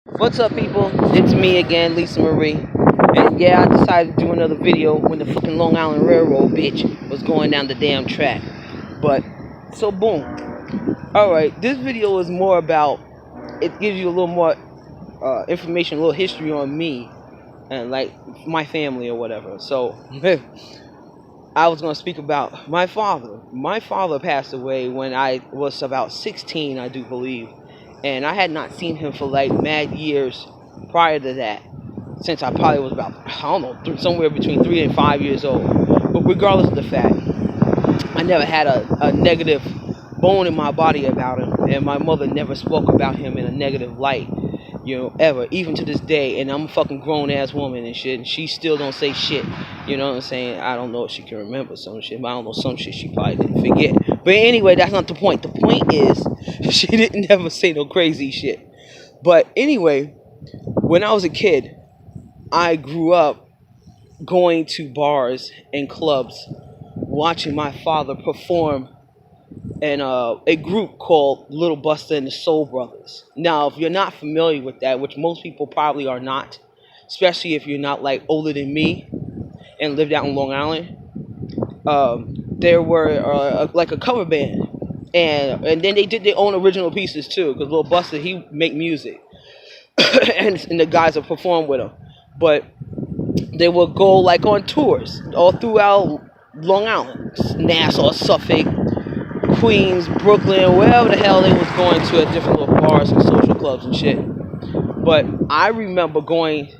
What's up, people? It's me again, Lisa Marie. And yeah, I decided to do another video when the fucking Long Island Railroad bitch was going down the damn track. But, so boom. Alright, this video is more about, it gives you a little more information, a little history on me and like my family or whatever. So, I was going to speak about my father. My father passed away when I was about 16, I do believe. And I had not seen him for like mad years prior to that. Since I probably was about, I don't know, somewhere between 3 and 5 years old. But regardless of the fact, I never had a negative bone in my body about him. And my mother never spoke about him in a negative light, ever, even to this day. And I'm a fucking grown ass woman and shit, and she still don't say shit. You know what I'm saying? I don't know if she can remember some shit, but I don't know, some shit she probably didn't forget. But anyway, that's not the point. The point is, she didn't never say no crazy shit. But anyway, when I was a kid, I grew up going to bars and clubs, watching my father perform in a group called Little Buster and the Soul Brothers. Now, if you're not familiar with that, which most people probably are not, especially if you're not like older than me and lived out in Long Island, there were like a cover band, and then they did their own original pieces too, because Little Buster, he make music, and the guys would perform with him, but they would go like on tours all throughout Long Island, Nassau, Suffolk, Queens, Brooklyn, wherever the hell they was going to at different little bars and social clubs and shit. But I remember going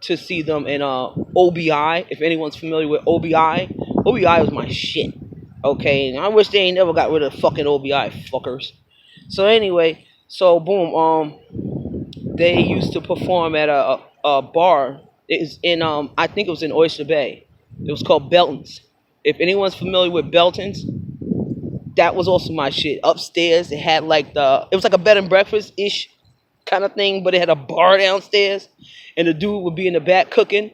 to see them in OBI. If anyone's familiar with OBI, OBI was my shit. Okay, and I wish they ain't never got rid of fucking OBI fuckers. So anyway, so boom, they used to perform at a bar. It was in I think it was in Oyster Bay. It was called Belton's. If anyone's familiar with Belton's, that was also my shit. Upstairs, it had like it was like a bed and breakfast ish kind of thing, but it had a bar downstairs, and the dude would be in the back cooking.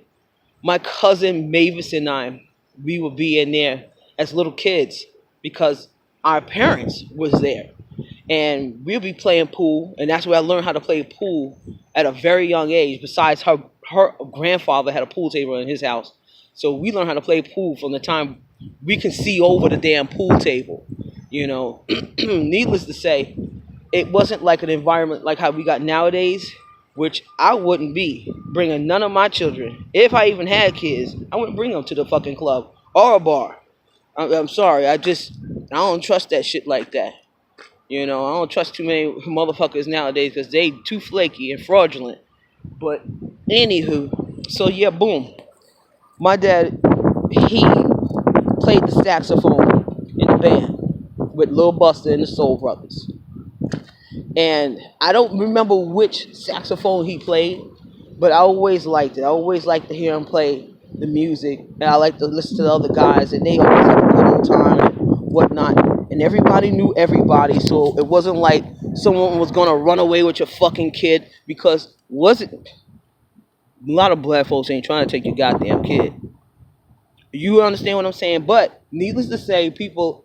My cousin Mavis and we would be in there as little kids because our parents was there, and we'd be playing pool, and that's where I learned how to play pool at a very young age. Besides, her grandfather had a pool table in his house, so we learned how to play pool from the time we can see over the damn pool table. Needless to say, it wasn't like an environment like how we got nowadays, which I wouldn't be bringing none of my children. If I even had kids, I wouldn't bring them to the fucking club or a bar. I'm sorry, I don't trust that shit like that. I don't trust too many motherfuckers nowadays because they too flaky and fraudulent. But anywho, so yeah, boom. My dad, he played the saxophone in the band with Lil Buster and the Soul Brothers. And I don't remember which saxophone he played, but I always liked it. I always liked to hear him play the music, and I like to listen to the other guys, and they always had a good old time and whatnot. And everybody knew everybody, so it wasn't like someone was gonna run away with your fucking kid, because wasn't a lot of black folks ain't trying to take your goddamn kid. You understand what I'm saying? But needless to say, people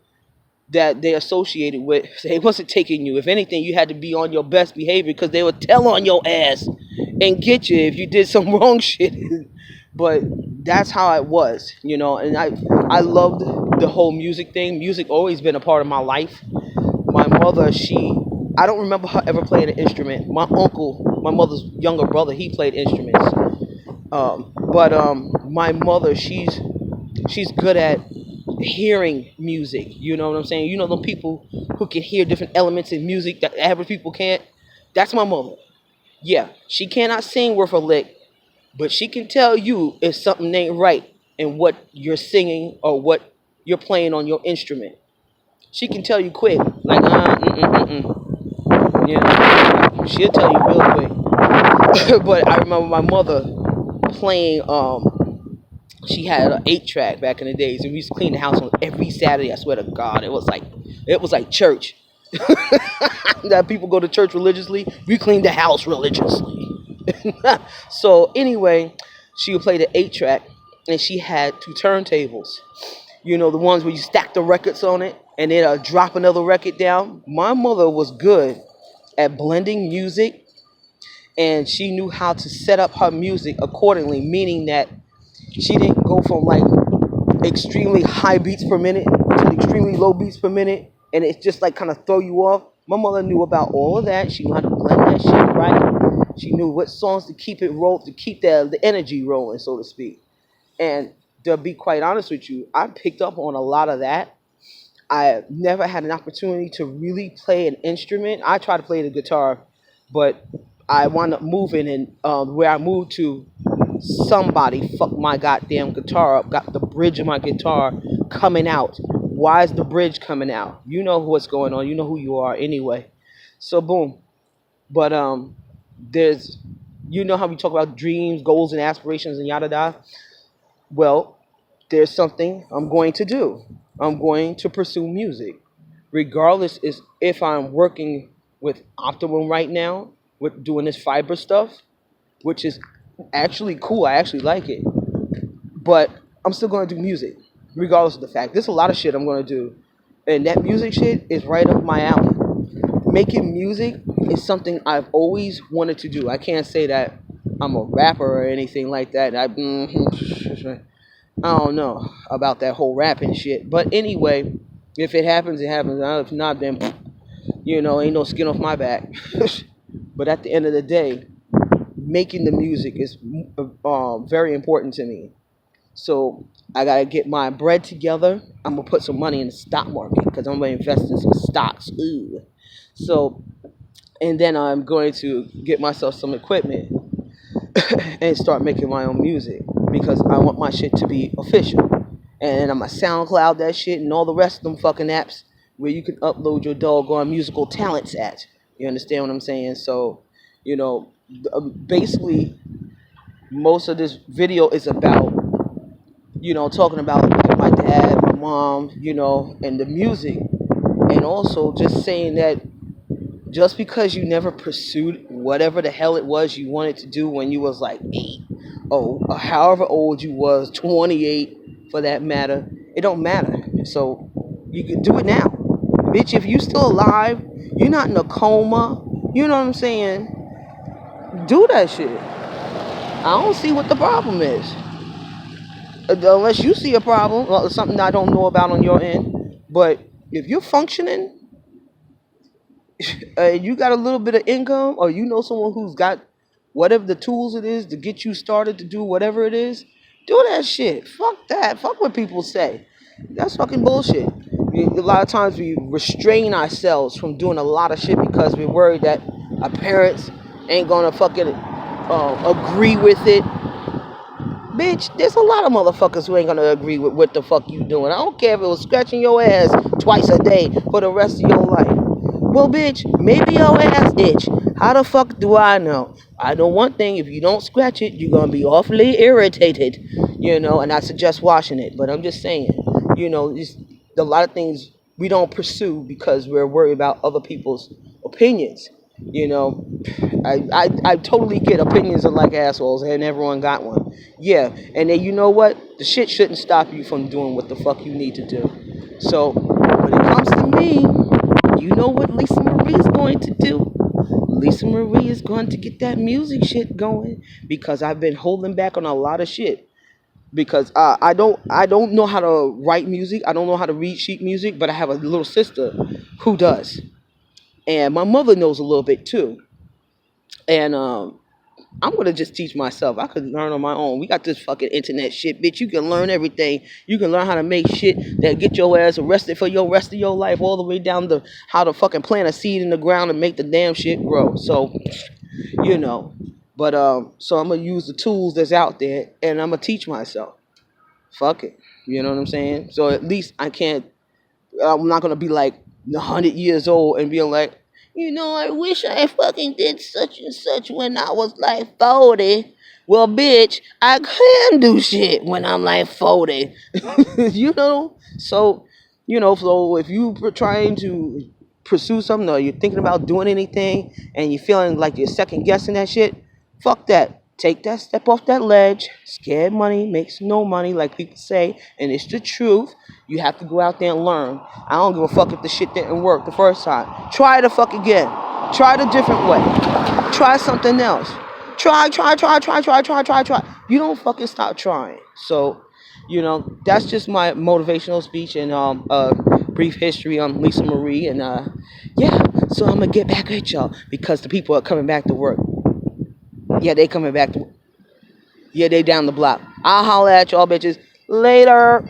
that they associated with, they wasn't taking you. If anything, you had to be on your best behavior because they would tell on your ass and get you if you did some wrong shit. But that's how it was, And I loved the whole music thing. Music always been a part of my life. My mother, I don't remember her ever playing an instrument. My uncle, my mother's younger brother, he played instruments. But my mother, she's good at hearing music. You know what I'm saying? The people who can hear different elements in music that average people can't. That's my mother. Yeah, she cannot sing worth a lick, but she can tell you if something ain't right in what you're singing or what you're playing on your instrument. She can tell you quick, like yeah, she'll tell you real quick. But I remember my mother playing she had an 8-track back in the days, and we used to clean the house on every Saturday. I swear to God, it was like church. That people go to church religiously, we clean the house religiously. So anyway, she would play the 8-track, and she had 2 turntables. The ones where you stack the records on it, and then drop another record down. My mother was good at blending music and she knew how to set up her music accordingly, meaning that she didn't go from like extremely high beats per minute to extremely low beats per minute, and it's just like kind of throw you off. My mother knew about all of that. She knew how to blend that shit right. She knew what songs to keep it roll, to keep the energy rolling, so to speak. And to be quite honest with you, I picked up on a lot of that. I never had an opportunity to really play an instrument. I tried to play the guitar, but I wound up moving, and where I moved to, somebody fucked my goddamn guitar up, got the bridge of my guitar coming out. Why is the bridge coming out? You know what's going on. You know who you are anyway. So boom. But there's, you know how we talk about dreams, goals, and aspirations and yada yada. Well, there's something I'm going to do. I'm going to pursue music, regardless is if I'm working with Optimum right now with doing this fiber stuff, which is actually cool. I actually like it, but I'm still going to do music, regardless of the fact. There's a lot of shit I'm going to do, and that music shit is right up my alley. Making music is something I've always wanted to do. I can't say that I'm a rapper or anything like that. I don't know about that whole rapping shit. But anyway, if it happens, it happens. If not, then, ain't no skin off my back. But at the end of the day, making the music is very important to me. So I got to get my bread together. I'm going to put some money in the stock market because I'm going to invest in some stocks. Ooh. So, and then I'm going to get myself some equipment and start making my own music because I want my shit to be official. And I'm going to SoundCloud that shit and all the rest of them fucking apps where you can upload your doggone musical talents at. You understand what I'm saying? So, basically, most of this video is about, talking about my dad, my mom, and the music. And also just saying that just because you never pursued whatever the hell it was you wanted to do when you was like 8, or however old you was, 28 for that matter, it don't matter. So you can do it now. Bitch, if you still alive, you're not in a coma, you know what I'm saying? Do that shit. I don't see what the problem is. Unless you see a problem, or something I don't know about on your end. But if you're functioning, you got a little bit of income, or you know someone who's got whatever the tools it is to get you started to do whatever it is, do that shit. Fuck that. Fuck what people say. That's fucking bullshit. A lot of times we restrain ourselves from doing a lot of shit because we're worried that our parents ain't gonna fucking agree with it. Bitch, there's a lot of motherfuckers who ain't gonna agree with what the fuck you doing. I don't care if it was scratching your ass twice a day for the rest of your life. Well, bitch, maybe your ass itch. How the fuck do I know? I know one thing, if you don't scratch it, you're gonna be awfully irritated, and I suggest washing it. But I'm just saying, just a lot of things we don't pursue because we're worried about other people's opinions. I totally get opinions are like assholes and everyone got one. Yeah, and then you know what? The shit shouldn't stop you from doing what the fuck you need to do. So when it comes to me, you know what Lisa Marie is going to do? Lisa Marie is going to get that music shit going because I've been holding back on a lot of shit. Because I don't know how to write music. I don't know how to read sheet music, but I have a little sister who does. And my mother knows a little bit too. And I'm going to just teach myself. I could learn on my own. We got this fucking internet shit, bitch. You can learn everything. You can learn how to make shit that get your ass arrested for your rest of your life, all the way down to how to fucking plant a seed in the ground and make the damn shit grow. So, But, so I'm going to use the tools that's out there and I'm going to teach myself. Fuck it. You know what I'm saying? So at least I'm not going to be like 100 years old and being like, I wish I fucking did such and such when I was like 40. Well, bitch, I can do shit when I'm like 40. So, so if you're trying to pursue something or you're thinking about doing anything and you're feeling like you're second guessing that shit, fuck that. take that step off that ledge. Scared money makes no money, like people say, and it's the truth. You have to go out there and learn. I don't give a fuck if the shit didn't work the first time. Try the fuck again. Try it a different way. Try something else. Try. You don't fucking stop trying. So, that's just my motivational speech and brief history on Lisa Marie. And yeah, so I'm gonna get back at y'all because the people are coming back to work. Yeah, they coming back to. Yeah, they down the block. I'll holler at y'all bitches later.